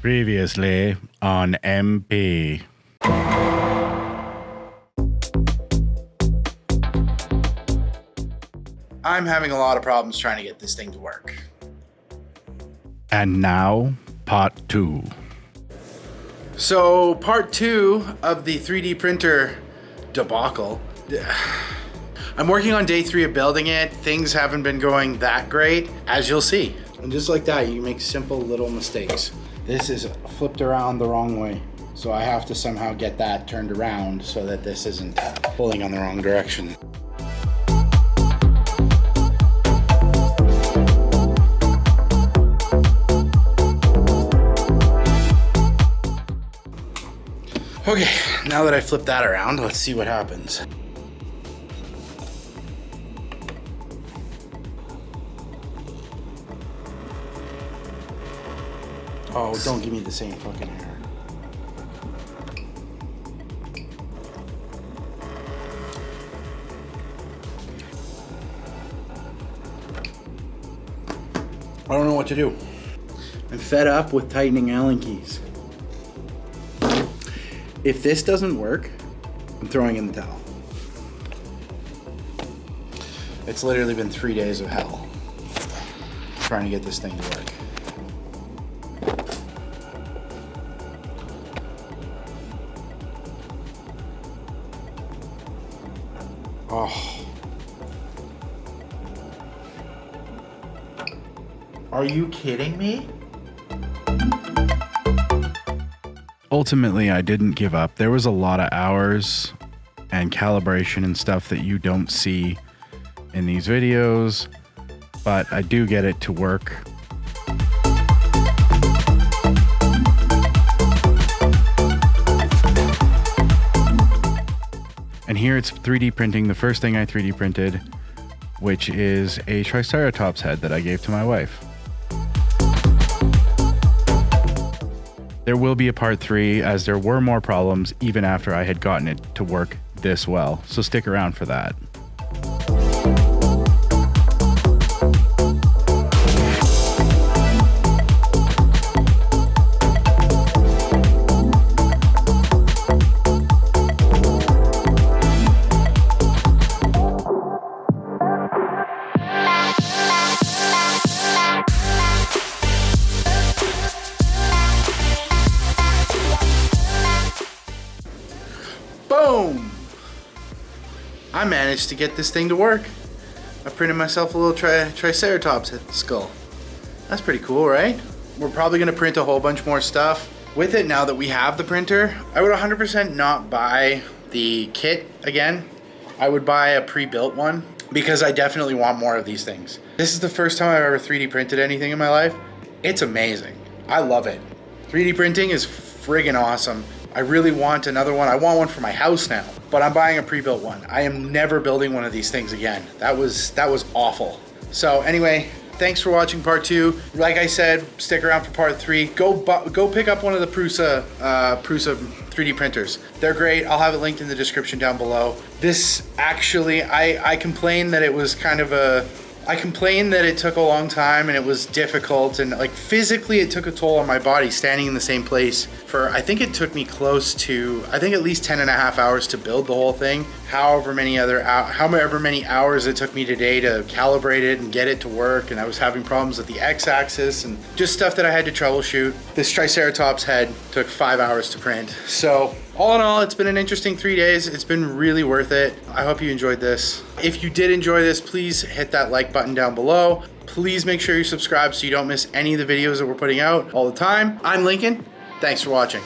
Previously on MP. I'm having a lot of problems trying to get this thing to work. And now, part 2. So, part 2 of the 3D printer debacle. I'm working on day 3 of building it. Things haven't been going that great, as you'll see. And just like that, you make simple little mistakes. This is flipped around the wrong way. So I have to somehow get that turned around so that this isn't pulling on the wrong direction. Okay, now that I flipped that around, let's see what happens. Oh, don't give me the same fucking error. I don't know what to do. I'm fed up with tightening Allen keys. If this doesn't work, I'm throwing in the towel. It's literally been 3 days of hell trying to get this thing to work. Oh. Are you kidding me? Ultimately, I didn't give up. There was a lot of hours and calibration and stuff that you don't see in these videos, but I do get it to work. And here it's 3D printing the first thing I 3D printed, which is a Triceratops head that I gave to my wife. There will be a part 3 as there were more problems even after I had gotten it to work this well, so stick around for that. Boom! I managed to get this thing to work. I printed myself a little Triceratops skull. That's pretty cool, right? We're probably gonna print a whole bunch more stuff with it now that we have the printer. I would 100% not buy the kit again. I would buy a pre-built one because I definitely want more of these things. This is the first time I've ever 3D printed anything in my life. It's amazing. I love it. 3D printing is friggin' awesome. I really want another one. I want one for my house now, but I'm buying a pre-built one. I am never building one of these things again. That was awful. So anyway, thanks for watching part 2. Like I said, stick around for part 3. Go pick up one of the Prusa 3D printers. They're great. I'll have it linked in the description down below. This actually, I complained that it was kind of I complained that it took a long time and it was difficult, and like physically it took a toll on my body standing in the same place for, I think it took me close to, I think at least 10.5 hours to build the whole thing. However many hours it took me today to calibrate it and get it to work, and I was having problems with the x-axis and just stuff that I had to troubleshoot. This Triceratops head took 5 hours to print. So all in all, it's been an interesting 3 days. It's been really worth it. I hope you enjoyed this. If you did enjoy this, please hit that like button down below. Please make sure you subscribe so you don't miss any of the videos that we're putting out all the time. I'm Lincoln. Thanks for watching.